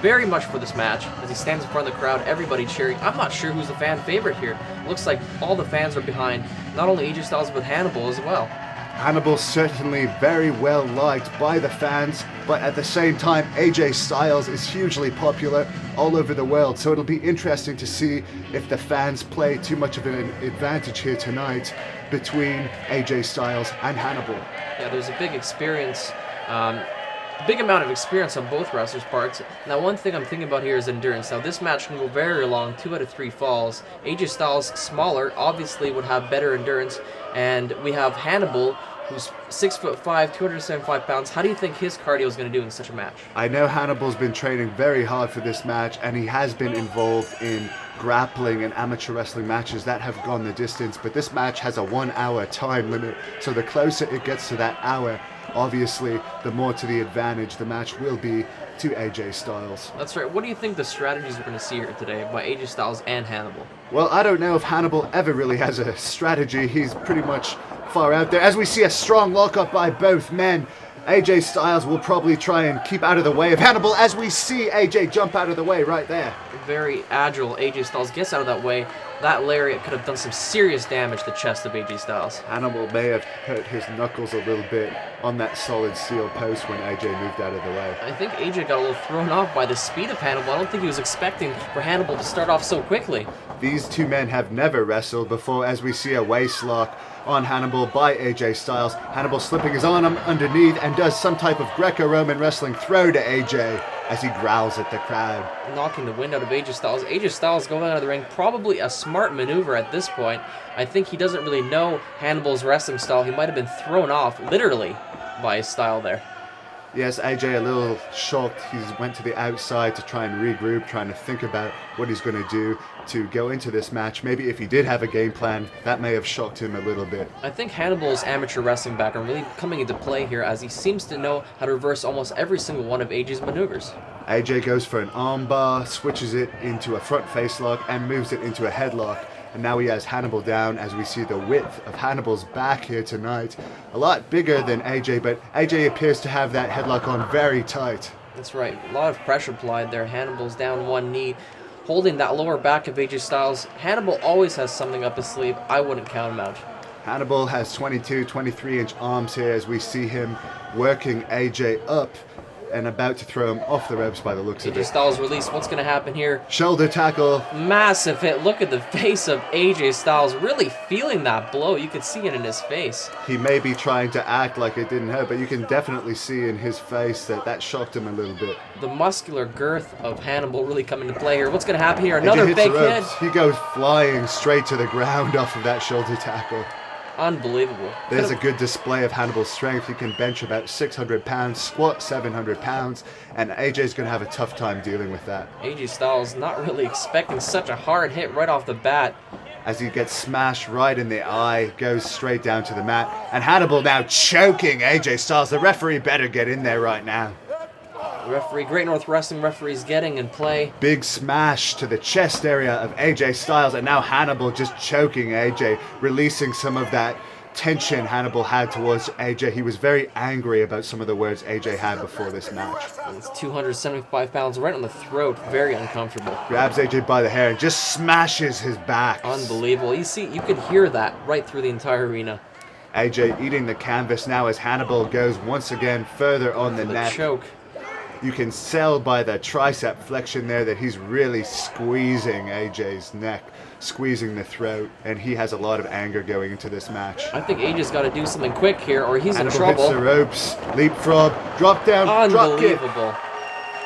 very much for this match as he stands in front of the crowd, everybody cheering. I'm not sure who's the fan favorite here. Looks like all the fans are behind not only AJ Styles but Hannibal as well. Hannibal's certainly very well liked by the fans, but at the same time, AJ Styles is hugely popular all over the world, so it'll be interesting to see if the fans play too much of an advantage here tonight between AJ Styles and Hannibal. Yeah, there's a big amount of experience on both wrestlers' parts. Now, one thing I'm thinking about here is endurance. Now, this match can go very long, 2 out of 3 falls. AJ Styles, smaller, obviously would have better endurance, and we have Hannibal, who's 6'5", 275 pounds. How do you think his cardio is going to do in such a match? I know Hannibal's been training very hard for this match, and he has been involved in grappling and amateur wrestling matches that have gone the distance, but this match has a 1-hour time limit, so the closer it gets to that hour, obviously, the more to the advantage the match will be to AJ Styles. That's right. What do you think the strategies we're going to see here today by AJ Styles and Hannibal? Well, I don't know if Hannibal ever really has a strategy. He's pretty much far out there. As we see a strong lockup by both men, AJ Styles will probably try and keep out of the way of Hannibal as we see AJ jump out of the way right there. Very agile AJ Styles gets out of that way. That lariat could have done some serious damage to the chest of AJ Styles. Hannibal may have hurt his knuckles a little bit on that solid steel post when AJ moved out of the way. I think AJ got a little thrown off by the speed of Hannibal. I don't think he was expecting for Hannibal to start off so quickly. These two men have never wrestled before as we see a waist lock on Hannibal by AJ Styles. Hannibal slipping his arm underneath and does some type of Greco-Roman wrestling throw to AJ as he growls at the crowd. Knocking the wind out of AJ Styles. AJ Styles going out of the ring, probably a smart maneuver at this point. I think he doesn't really know Hannibal's wrestling style. He might have been thrown off, literally, by his style there. Yes, AJ a little shocked. He went to the outside to try and regroup, trying to think about what he's going to do to go into this match. Maybe if he did have a game plan, that may have shocked him a little bit. I think Hannibal's amateur wrestling background really coming into play here as he seems to know how to reverse almost every single one of AJ's maneuvers. AJ goes for an armbar, switches it into a front face lock, and moves it into a headlock. And now he has Hannibal down as we see the width of Hannibal's back here tonight. A lot bigger than AJ, but AJ appears to have that headlock on very tight. That's right. A lot of pressure applied there. Hannibal's down one knee, holding that lower back of AJ Styles. Hannibal always has something up his sleeve. I wouldn't count him out. Hannibal has 22, 23-inch arms here as we see him working AJ up and about to throw him off the ropes by the looks of it. AJ Styles release. What's going to happen here? Shoulder tackle. Massive hit. Look at the face of AJ Styles, really feeling that blow. You could see it in his face. He may be trying to act like it didn't hurt, but you can definitely see in his face that shocked him a little bit. The muscular girth of Hannibal really coming into play here. What's going to happen here? Another big hit. He goes flying straight to the ground off of that shoulder tackle. Unbelievable. There's a good display of Hannibal's strength. He can bench about 600 pounds, squat 700 pounds, and AJ's going to have a tough time dealing with that. AJ Styles not really expecting such a hard hit right off the bat. As he gets smashed right in the eye, goes straight down to the mat, and Hannibal now choking AJ Styles. The referee better get in there right now. The referee, Great North Wrestling referee's getting in play. Big smash to the chest area of AJ Styles, and now Hannibal just choking AJ, releasing some of that tension Hannibal had towards AJ. He was very angry about some of the words AJ had before this match. It's 275 pounds right on the throat, very uncomfortable. Grabs AJ by the hair and just smashes his back. Unbelievable. You could hear that right through the entire arena. AJ eating the canvas now as Hannibal goes once again further on the neck. Choke. You can tell by the tricep flexion there that he's really squeezing AJ's neck, squeezing the throat, and he has a lot of anger going into this match. I think AJ's got to do something quick here or he's Hannibal in trouble. hits the ropes, leapfrog, drop down, drop kick. Unbelievable.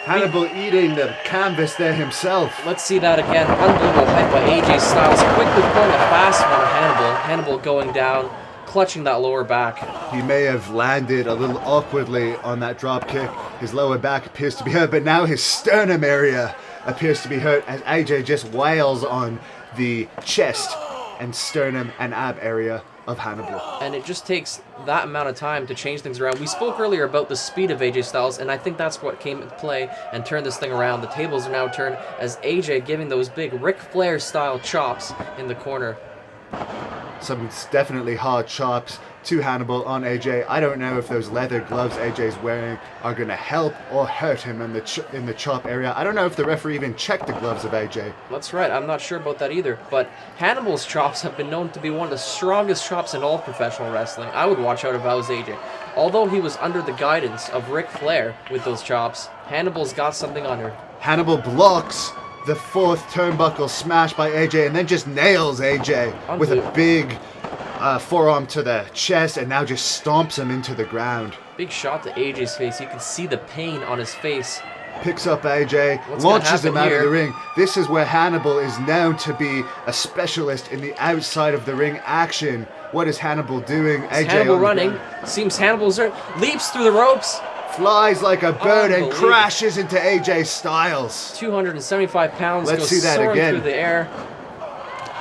Hannibal eating the canvas there himself. Let's see that again. Unbelievable hit by AJ Styles. Quickly pulling a fast one on Hannibal. Hannibal going down, clutching that lower back. He may have landed a little awkwardly on that drop kick. His lower back appears to be hurt, but now his sternum area appears to be hurt as AJ just wails on the chest and sternum and ab area of Hannibal. And it just takes that amount of time to change things around. We spoke earlier about the speed of AJ Styles, and I think that's what came into play and turned this thing around. The tables are now turned as AJ giving those big Ric Flair style chops in the corner. Some definitely hard chops to Hannibal on AJ. I don't know if those leather gloves AJ's wearing are going to help or hurt him in the chop area. I don't know if the referee even checked the gloves of AJ. That's right, I'm not sure about that either. But Hannibal's chops have been known to be one of the strongest chops in all of professional wrestling. I would watch out if I was AJ. Although he was under the guidance of Ric Flair with those chops, Hannibal's got something under. Hannibal blocks the fourth turnbuckle smash by AJ and then just nails AJ with a big forearm to the chest and now just stomps him into the ground. Big shot to AJ's face. You can see the pain on his face. Picks up AJ, launches him out of the ring. This is where Hannibal is known to be a specialist in the outside of the ring action. What is Hannibal doing? AJ Hannibal running. Seems Hannibal's leaps through the ropes. Flies like a bird and crashes into AJ Styles. 275 pounds. Let's goes see that soaring again. Through the air.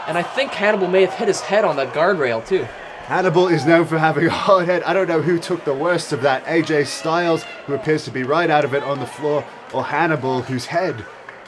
And I think Hannibal may have hit his head on that guardrail too. Hannibal is known for having a hard head. I don't know who took the worst of that. AJ Styles, who appears to be right out of it on the floor, or Hannibal, whose head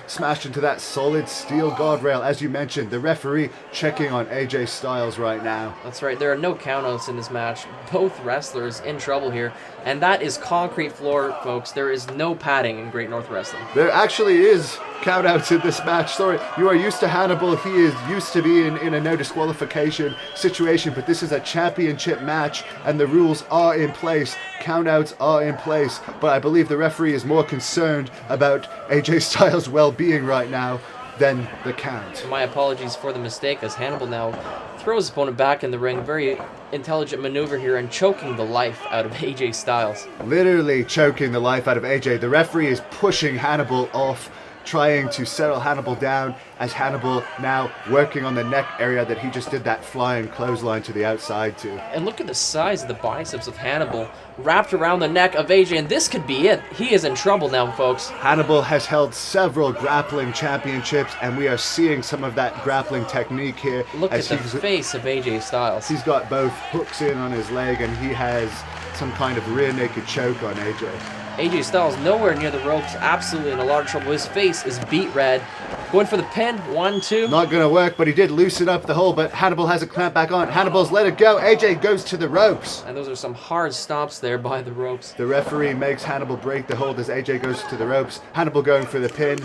smashed into that solid steel guardrail. As you mentioned, the referee checking on AJ Styles right now. That's right, there are no countouts in this match. Both wrestlers in trouble here. And that is concrete floor, folks. There is no padding in Great North Wrestling. There actually is countouts in this match. Sorry, you are used to Hannibal. He is used to being in a no disqualification situation, but this is a championship match and the rules are in place. Countouts are in place, but I believe the referee is more concerned about AJ Styles' well-being right now than the count. My apologies for the mistake, as Hannibal now throws his opponent back in the ring. Very intelligent maneuver here and choking the life out of AJ Styles. Literally choking the life out of AJ. The referee is pushing Hannibal off, trying to settle Hannibal down, as Hannibal now working on the neck area that he just did that flying clothesline to the outside to. And look at the size of the biceps of Hannibal wrapped around the neck of AJ, and this could be it. He is in trouble now, folks. Hannibal has held several grappling championships, and we are seeing some of that grappling technique here. Look at the face of AJ Styles. He's got both hooks in on his leg, and he has some kind of rear naked choke on AJ. AJ Styles nowhere near the ropes, absolutely in a lot of trouble. His face is beet red. Going for the pin, 1, 2. Not gonna work, but he did loosen up the hold, but Hannibal has a clamp back on. Hannibal's let it go. AJ goes to the ropes. And those are some hard stomps there by the ropes. The referee makes Hannibal break the hold as AJ goes to the ropes. Hannibal going for the pin.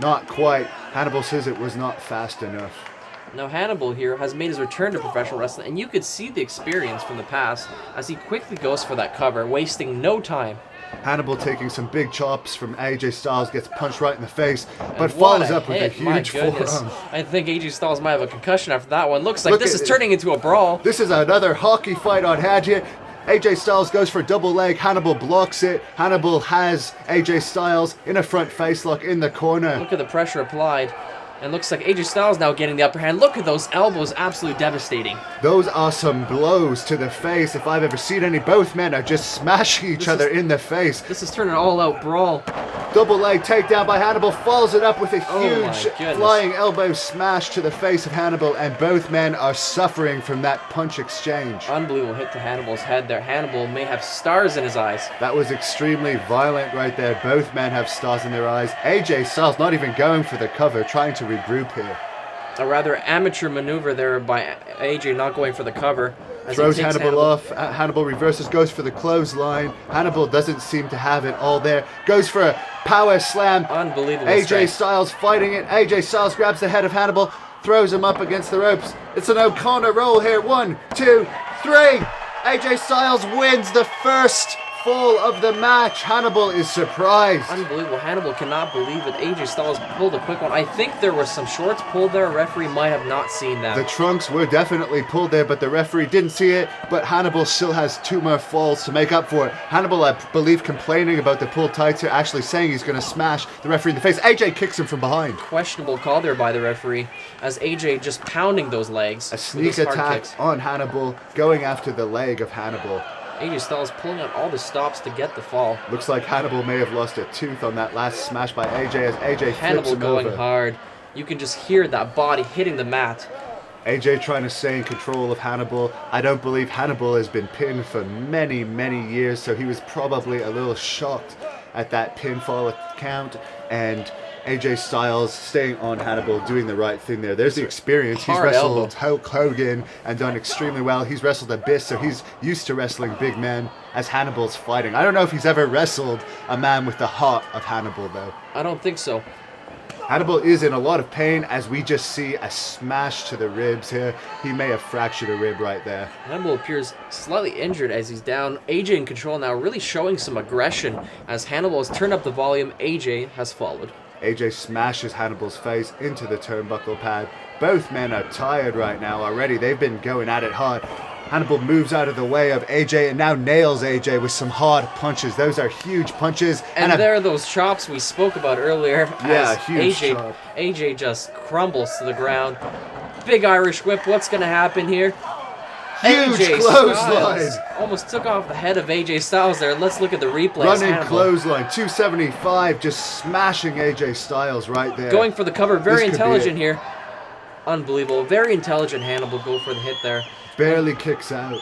Not quite. Hannibal says it was not fast enough. Now Hannibal here has made his return to professional wrestling, and you could see the experience from the past as he quickly goes for that cover, wasting no time. Hannibal taking some big chops from AJ Styles, gets punched right in the face, but And follows what a up with a hit, my huge goodness. forearm. I think AJ Styles might have a concussion after that one. Looks like Look this at is it. turning into a brawl. This is another hockey fight on hand here. AJ Styles goes for double leg. Hannibal blocks it. Hannibal has AJ Styles in a front face lock in the corner. Look at the pressure applied. And looks like AJ Styles now getting the upper hand. Look at those elbows, absolutely devastating. Those are some blows to the face if I've ever seen any. Both men are just smashing each other in the face. This is turning an all-out brawl. Double leg takedown by Hannibal, follows it up with a Oh my huge goodness. flying elbow smash to the face of Hannibal, and both men are suffering from that punch exchange. Unbelievable hit to Hannibal's head there. Hannibal may have stars in his eyes. That was extremely violent right there. Both men have stars in their eyes. AJ Styles not even going for the cover, trying to regroup here. A rather amateur maneuver there by AJ, not going for the cover. As he Throws takes Hannibal off. Hannibal reverses, goes for the clothesline. Hannibal doesn't seem to have it all there. Goes for a power slam. Unbelievable AJ strength. Styles fighting it. AJ Styles grabs the head of Hannibal, throws him up against the ropes. It's an O'Connor roll here. 1, 2, 3. AJ Styles wins the first fall of the match. Hannibal is surprised. Unbelievable. Hannibal cannot believe it. AJ Styles pulled a quick one. I think there were some shorts pulled there. A referee might have not seen that. The trunks were definitely pulled there, but the referee didn't see it. But Hannibal still has 2 more falls to make up for it. Hannibal, I believe, complaining about the pulled tights here, actually saying he's going to smash the referee in the face. AJ kicks him from behind. Questionable call there by the referee, as AJ just pounding those legs. A with sneak those hard attack kicks. on Hannibal, going after the leg of Hannibal. AJ Styles pulling out all the stops to get the fall. Looks like Hannibal may have lost a tooth on that last smash by AJ as AJ flips Hannibal him going over. hard. You can just hear that body hitting the mat. AJ trying to stay in control of Hannibal. I don't believe Hannibal has been pinned for many, many years, so he was probably a little shocked at that pinfall count, and AJ Styles staying on Hannibal, doing the right thing there. There's the experience. He's Hard wrestled elbow. Hulk Hogan and done extremely well. He's wrestled Abyss, so he's used to wrestling big men as Hannibal's fighting. I don't know if he's ever wrestled a man with the heart of Hannibal, though. I don't think so. Hannibal is in a lot of pain as we just see a smash to the ribs here. He may have fractured a rib right there. Hannibal appears slightly injured as he's down. AJ in control now, really showing some aggression as Hannibal has turned up the volume. AJ has followed. AJ smashes Hannibal's face into the turnbuckle pad. Both men are tired right now already. They've been going at it hard. Hannibal moves out of the way of AJ and now nails AJ with some hard punches. Those are huge punches. And there are those chops we spoke about earlier. Yeah, as huge AJ, chop. AJ just crumbles to the ground. Big Irish whip. What's going to happen here? Huge AJ clothesline. Styles almost took off the head of AJ Styles there. Let's look at the replay. Running Hannibal clothesline, 275, just smashing AJ Styles right there. going for the cover. Very This could be intelligent it. here. Unbelievable. Very intelligent Hannibal go for the hit there. Barely kicks out.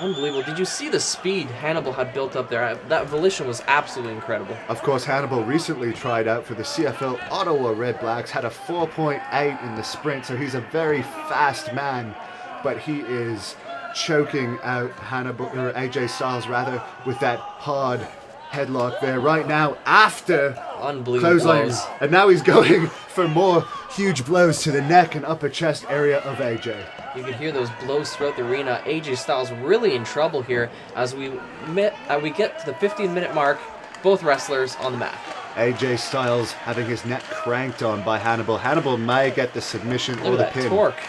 Unbelievable. Did you see the speed Hannibal had built up there? That volition was absolutely incredible. Of course, Hannibal recently tried out for the CFL Ottawa Red Blacks, had a 4.8 in the sprint, so he's a very fast man, but he is choking out Hannibal, or AJ Styles rather, with that hard headlock there right now after Unbelievable clothesline. blows. And now he's going for more huge blows to the neck and upper chest area of AJ. You can hear those blows throughout the arena. AJ Styles really in trouble here as we get to the 15-minute mark. Both wrestlers on the mat. AJ Styles having his neck cranked on by Hannibal. Hannibal may get the submission Look or at the that pin. torque.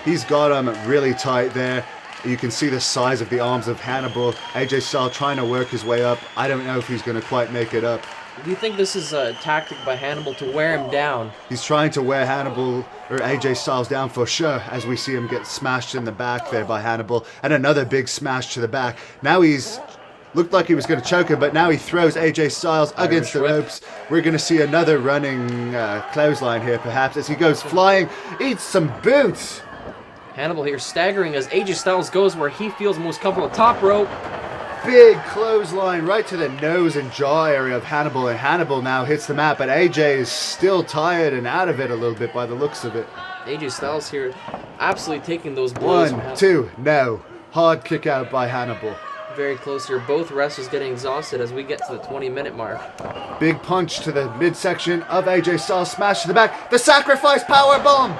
He's got him really tight there. You can see the size of the arms of Hannibal. AJ Styles trying to work his way up. I don't know if he's going to quite make it up. Do you think this is a tactic by Hannibal to wear him down? He's trying to wear Hannibal or AJ Styles down for sure as we see him get smashed in the back there by Hannibal. And another big smash to the back. Now he's looked like he was going to choke him, but now he throws AJ Styles against the whip. ropes. We're going to see another running clothesline here perhaps as he goes flying. Eats some boots. Hannibal here staggering as AJ Styles goes where he feels most comfortable. Top rope. Big clothesline right to the nose and jaw area of Hannibal, and Hannibal now hits the mat, but AJ is still tired and out of it a little bit by the looks of it. AJ Styles here absolutely taking those blows. 1, 2, no. Hard kick out by Hannibal. Very close here. Both wrestlers getting exhausted as we get to the 20-minute mark. Big punch to the midsection of AJ Styles, smash to the back. The sacrifice power bomb.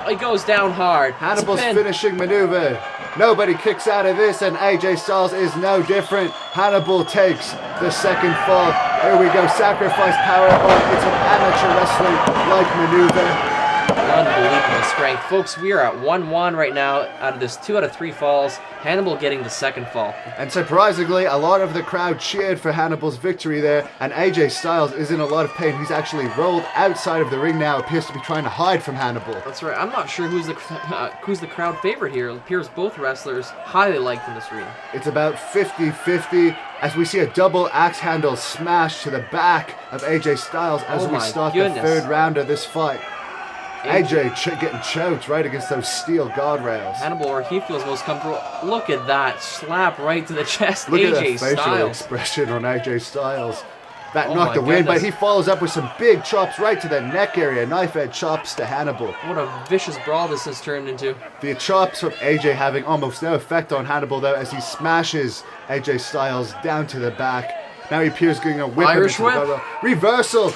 He goes down hard. Hannibal's It's a pin. finishing maneuver. Nobody kicks out of this, and AJ Styles is no different. Hannibal takes the second fall. Here we go, sacrifice power bomb. It's an amateur wrestling-like maneuver. Unbelievable strength. Folks, we are at 1-1 right now. Out of this 2 out of 3 falls, Hannibal getting the second fall. And surprisingly, a lot of the crowd cheered for Hannibal's victory there, and AJ Styles is in a lot of pain. He's actually rolled outside of the ring now, appears to be trying to hide from Hannibal. That's right. I'm not sure who's the crowd favorite here. It appears both wrestlers highly liked in this arena. It's about 50-50 as we see a double axe handle smash to the back of AJ Styles as Oh we my start goodness. the third round of this fight. AJ getting choked right against those steel guardrails. Hannibal where he feels most comfortable. Look at that slap right to the chest. Look AJ at the facial Styles. expression on AJ Styles. That Oh knocked my the wind, but goodness. he follows up with some big chops right to the neck area. Knife edge chops to Hannibal. What a vicious brawl this has turned into. The chops from AJ having almost no effect on Hannibal though as he smashes AJ Styles down to the back. Now he appears going to whip Irish him into the whip. guardrail. Reversal.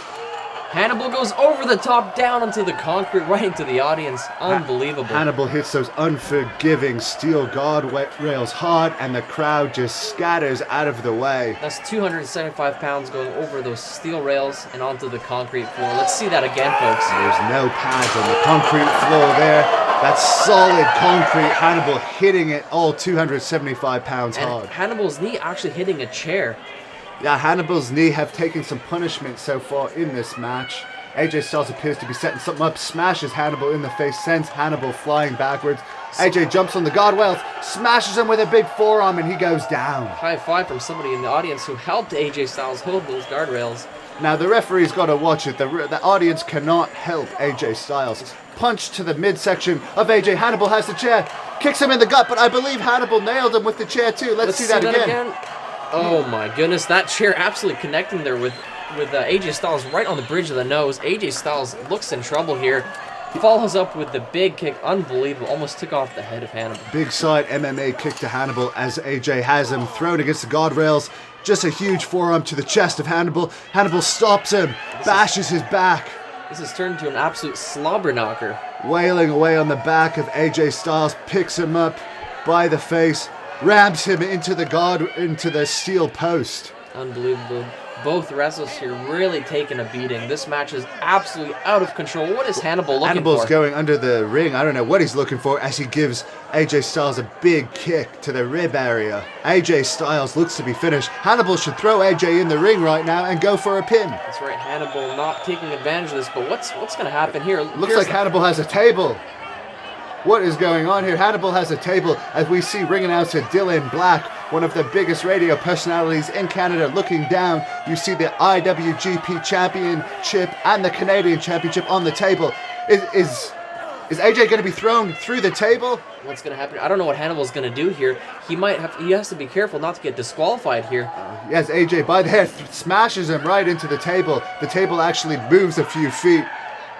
Hannibal goes over the top, down onto the concrete, right into the audience. Unbelievable. Hannibal hits those unforgiving steel guardrails hard and the crowd just scatters out of the way. That's 275 pounds going over those steel rails and onto the concrete floor. Let's see that again, folks. There's no pads on the concrete floor there. That's solid concrete. Hannibal hitting it all 275 pounds And hard. Hannibal's knee actually hitting a chair. Yeah, Hannibal's knee have taken some punishment so far in this match. AJ Styles appears to be setting something up, smashes Hannibal in the face, sends Hannibal flying backwards. AJ jumps on the guardrails, smashes him with a big forearm, and he goes down. High five from somebody in the audience who helped AJ Styles hold those guardrails. Now the referee's got to watch it. The audience cannot help AJ Styles. Punch to the midsection of AJ. Hannibal has the chair, kicks him in the gut, but I believe Hannibal nailed him with the chair too. Let's see that again. Oh my goodness, that chair absolutely connecting there with with AJ Styles right on the bridge of the nose. AJ Styles looks in trouble here. Follows up with the big kick. Unbelievable. Almost took off the head of Hannibal. Big side MMA kick to Hannibal as AJ has him thrown against the guardrails. Just a huge forearm to the chest of Hannibal. Hannibal stops him, bashes his back. This has turned into an absolute slobber knocker. Wailing away on the back of AJ Styles, picks him up by the face, rams him into the steel post. Unbelievable. Both wrestlers here really taking a beating. This match is absolutely out of control. What is Hannibal looking Hannibal's for? going under the ring. I don't know what he's looking for as he gives AJ Styles a big kick to the rib area. AJ Styles looks to be finished. Hannibal should throw AJ in the ring right now and go for a pin. That's right, Hannibal not taking advantage of this, but what's going to happen here? Looks like Hannibal has a table. What is going on here? Hannibal has a table as we see ring announcer Dylan Black, one of the biggest radio personalities in Canada, looking down. You see the IWGP Championship and the Canadian Championship on the table. Is AJ going to be thrown through the table? What's going to happen? I don't know what Hannibal's going to do here. He has to be careful not to get disqualified here. Yes, AJ by the head smashes him right into the table. The table actually moves a few feet.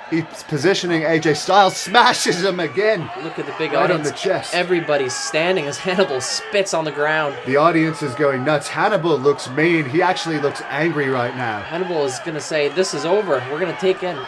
He's positioning AJ Styles, smashes him again. Look at the big right audience. on the chest. Everybody's standing as Hannibal spits on the ground. The audience is going nuts. Hannibal looks mean. He actually looks angry right now. Hannibal is going to say, this is over. We're going to take in.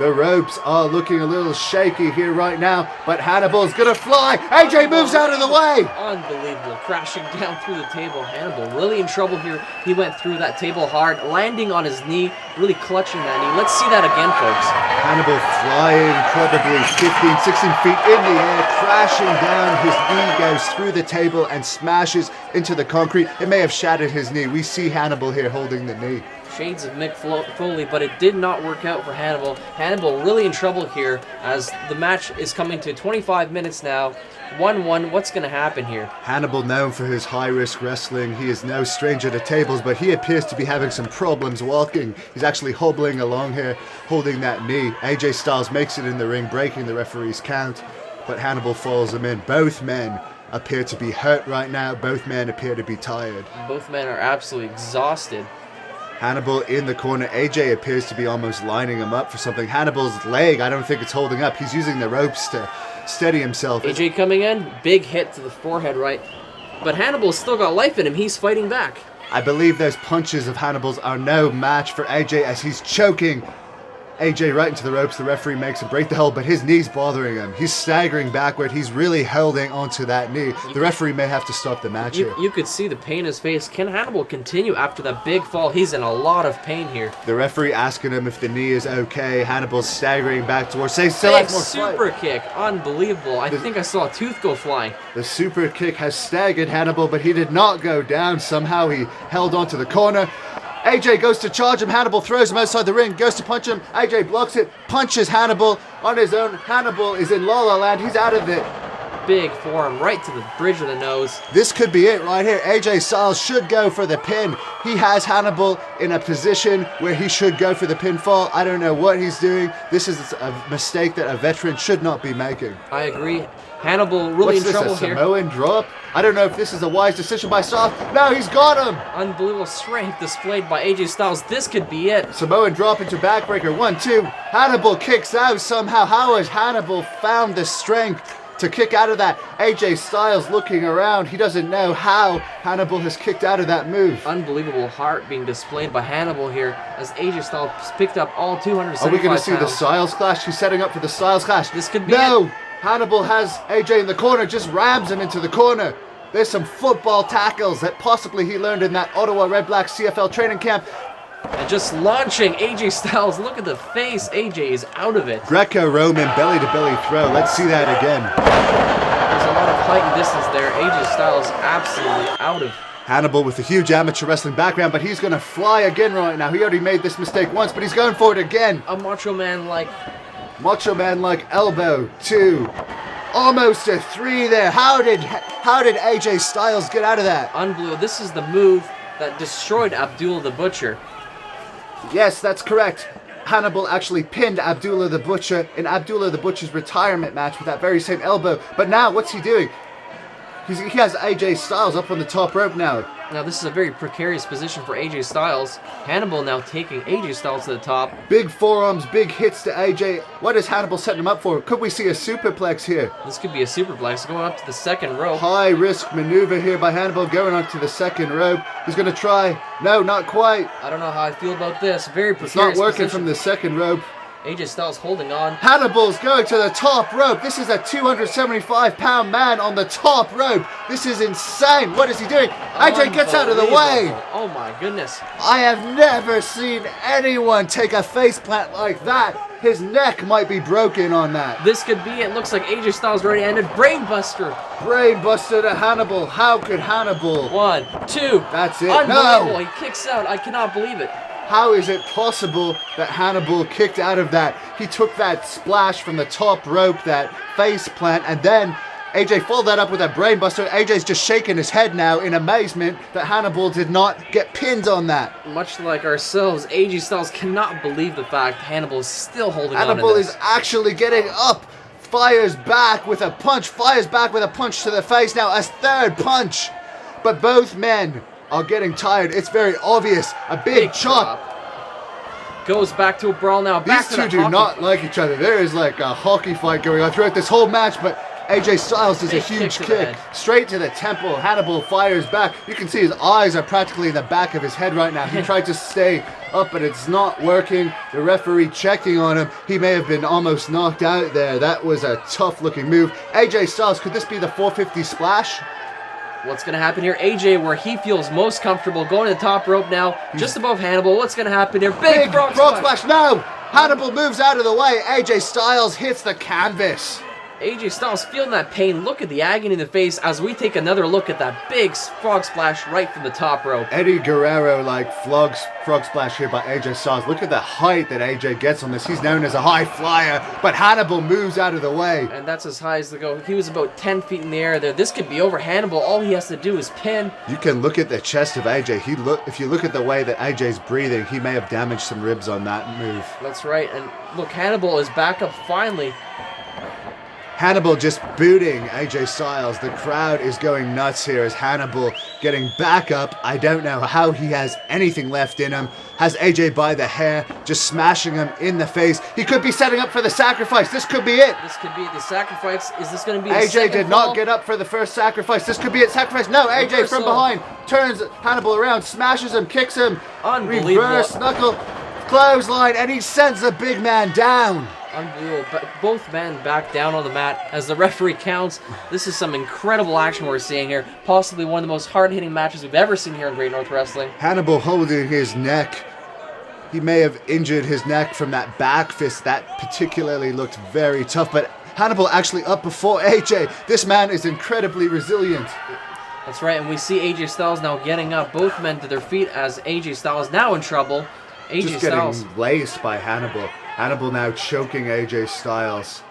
The ropes are looking a little shaky here right now, but Hannibal's gonna fly. AJ moves out of the way. Unbelievable. Crashing down through the table. Hannibal really in trouble here. He went through that table hard, landing on his knee, really clutching that knee. Let's see that again, folks. Hannibal flying probably 15, 16 feet in the air, crashing down. His knee goes through the table and smashes into the concrete. It may have shattered his knee. We see Hannibal here holding the knee. Shades of Mick Foley, but it did not work out for Hannibal. Hannibal really in trouble here as the match is coming to 25 minutes now. 1-1. What's going to happen here? Hannibal, known for his high-risk wrestling, he is no stranger to tables, but he appears to be having some problems walking. He's actually hobbling along here, holding that knee. AJ Styles makes it in the ring, breaking the referee's count, but Hannibal follows him in. Both men appear to be hurt right now. Both men appear to be tired. Both men are absolutely exhausted. Hannibal in the corner. AJ appears to be almost lining him up for something. Hannibal's leg, I don't think it's holding up. He's using the ropes to steady himself. AJ coming in, big hit to the forehead, right? But Hannibal's still got life in him. He's fighting back. I believe those punches of Hannibal's are no match for AJ as he's choking AJ right into the ropes. The referee makes him break the hold, but his knee's bothering him. He's staggering backward. He's really holding onto that knee. The referee may have to stop the match here. You could see the pain in his face. Can Hannibal continue after that big fall? He's in a lot of pain here. The referee asking him if the knee is okay. Hannibal's staggering back towards. Still Big has more super fight. kick. Unbelievable. I think I saw a tooth go flying. The super kick has staggered Hannibal, but he did not go down. Somehow he held onto the corner. AJ goes to charge him. Hannibal throws him outside the ring, goes to punch him. AJ blocks it, punches Hannibal on his own. Hannibal is in La La Land. He's out of it. Big forearm right to the bridge of the nose. This could be it right here. AJ Styles should go for the pin. He has Hannibal in a position where he should go for the pinfall. I don't know what he's doing. This is a mistake that a veteran should not be making. I agree. Hannibal really What's in trouble this, a here. Samoan drop? I don't know if this is a wise decision by Styles. No, he's got him. Unbelievable strength displayed by AJ Styles. This could be it. Samoan drop into backbreaker. 1-2. Hannibal kicks out somehow. How has Hannibal found the strength to kick out of that? AJ Styles looking around. He doesn't know how Hannibal has kicked out of that move. Unbelievable heart being displayed by Hannibal here as AJ Styles picked up all 275 Are we going to see the pounds. Styles clash? He's setting up for the Styles clash. This could be No! it. Hannibal has AJ in the corner, just rams him into the corner. There's some football tackles that possibly he learned in that Ottawa Red Black CFL training camp. And just launching AJ Styles. Look at the face. AJ is out of it. Greco-Roman belly-to-belly throw. Let's see that again. There's a lot of height and distance there. AJ Styles absolutely out of. Hannibal with a huge amateur wrestling background, but he's going to fly again right now. He already made this mistake once, but he's going for it again. A Macho Man like. Macho Man like elbow, 2. Almost a 3 there. How did AJ Styles get out of that? Unbelievable. This is the move that destroyed Abdullah the Butcher. Yes, that's correct. Hannibal actually pinned Abdullah the Butcher in Abdullah the Butcher's retirement match with that very same elbow. But now, what's he doing? He has AJ Styles up on the top rope now. Now this is a very precarious position for AJ Styles. Hannibal now taking AJ Styles to the top. Big forearms, big hits to AJ. What is Hannibal setting him up for? Could we see a superplex here? This could be a superplex going up to the second rope. High risk maneuver here by Hannibal going up to the second rope. He's going to try. No, not quite. I don't know how I feel about this. Very precarious It's not working position. from the second rope. AJ Styles holding on. Hannibal's going to the top rope. This is a 275-pound man on the top rope. This is insane. What is he doing? AJ gets out of the way. Oh my goodness. I have never seen anyone take a faceplant like that. His neck might be broken on that. This could be it. Looks like AJ Styles already ended. Brainbuster. Brainbuster to Hannibal. How could Hannibal? 1, 2. That's it. Unbelievable. No. He kicks out. I cannot believe it. How is it possible that Hannibal kicked out of that? He took that splash from the top rope, that face plant, and then AJ followed that up with a brainbuster. AJ's just shaking his head now in amazement that Hannibal did not get pinned on that. Much like ourselves, AJ Styles cannot believe the fact Hannibal is still holding on to Hannibal this. is actually getting up. Fires back with a punch. Fires back with a punch to the face now. A third punch. But both men are getting tired. It's very obvious. A big chop. Goes back to a brawl now. Back These to two the do hockey. not like each other. There is like a hockey fight going on throughout this whole match, but AJ Styles does a Big huge kick to the kick head. straight to the temple. Hannibal fires back. You can see his eyes are practically in the back of his head right now. He tried to stay up, but it's not working. The referee checking on him. He may have been almost knocked out there. That was a tough looking move. AJ Styles, could this be the 450 splash? What's going to happen here? AJ, where he feels most comfortable, going to the top rope now, just above Hannibal. What's going to happen here? Big frog splash. No! Hannibal moves out of the way. AJ Styles hits the canvas. AJ Styles feeling that pain. Look at the agony in the face as we take another look at that big frog splash right from the top rope. Eddie Guerrero like frog splash here by AJ Styles. Look at the height that AJ gets on this. He's known as a high flyer, but Hannibal moves out of the way. And that's as high as they go. He was about 10 feet in the air there. This could be over Hannibal. All he has to do is pin. You can look at the chest of AJ. If you look at the way that AJ's breathing, he may have damaged some ribs on that move. That's right. And look, Hannibal is back up finally. Hannibal just booting AJ Styles. The crowd is going nuts here as Hannibal getting back up. I don't know how he has anything left in him. Has AJ by the hair, just smashing him in the face. He could be setting up for the sacrifice. This could be it. This could be the sacrifice. Is this going to be the AJ second did fall? not get up for the first sacrifice. This could be it. Sacrifice. No, AJ Reversal. from behind turns Hannibal around, smashes him, kicks him. Unbelievable. Reverse knuckle, clothesline, and he sends the big man down. Unbelievable. But both men back down on the mat as the referee counts. This is some incredible action we're seeing here. Possibly one of the most hard-hitting matches we've ever seen here in Great North Wrestling. Hannibal holding his neck. He may have injured his neck from that back fist. That particularly looked very tough, but Hannibal actually up before AJ. This man is incredibly resilient. That's right, and we see AJ Styles now getting up. Both men to their feet as AJ Styles now in trouble. AJ Just Styles, getting laced by Hannibal. Hannibal now choking AJ Styles.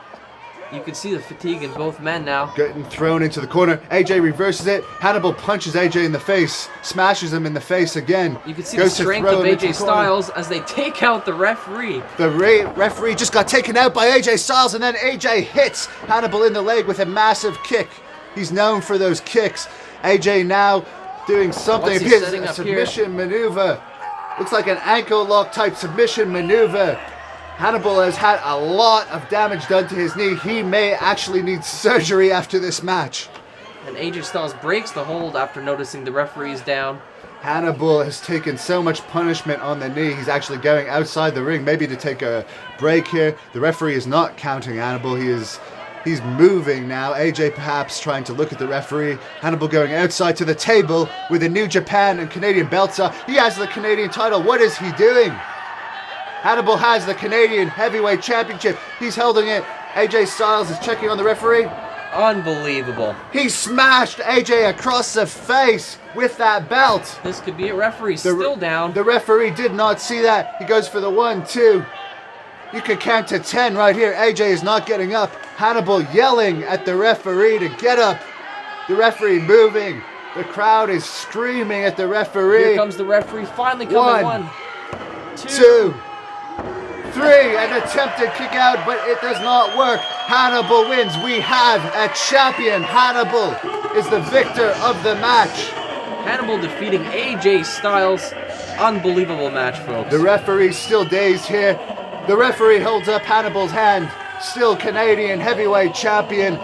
you can see the fatigue in both men now. Getting thrown into the corner. AJ reverses it. Hannibal punches AJ in the face. Smashes him in the face again. You can see Goes the to strength throw of him into AJ the corner. Styles as they take out the referee. The referee just got taken out by AJ Styles, and then AJ hits Hannibal in the leg with a massive kick. He's known for those kicks. AJ now doing something. What's he Here's setting a up submission maneuver. Looks like an ankle lock type submission maneuver. Hannibal has had a lot of damage done to his knee. He may actually need surgery after this match. And AJ Styles breaks the hold after noticing the referee's down. Hannibal has taken so much punishment on the knee. He's actually going outside the ring, maybe to take a break here. The referee is not counting Hannibal. He's moving now. AJ perhaps trying to look at the referee. Hannibal going outside to the table with the New Japan and Canadian belts on. He has the Canadian title. What is he doing? Hannibal has the Canadian Heavyweight Championship. He's holding it. AJ Styles is checking on the referee. Unbelievable. He smashed AJ across the face with that belt. This could be a referee still down. The referee did not see that. He goes for the 1, 2. You can count to 10 right here. AJ is not getting up. Hannibal yelling at the referee to get up. The referee moving. The crowd is screaming at the referee. Here comes the referee finally coming. 1, 1, 2, 3. An attempted kick out, but it does not work. Hannibal wins. We have a champion. Hannibal is the victor of the match. Hannibal defeating AJ Styles. Unbelievable match, folks. The referee's still dazed here. The referee holds up Hannibal's hand. Still Canadian heavyweight champion.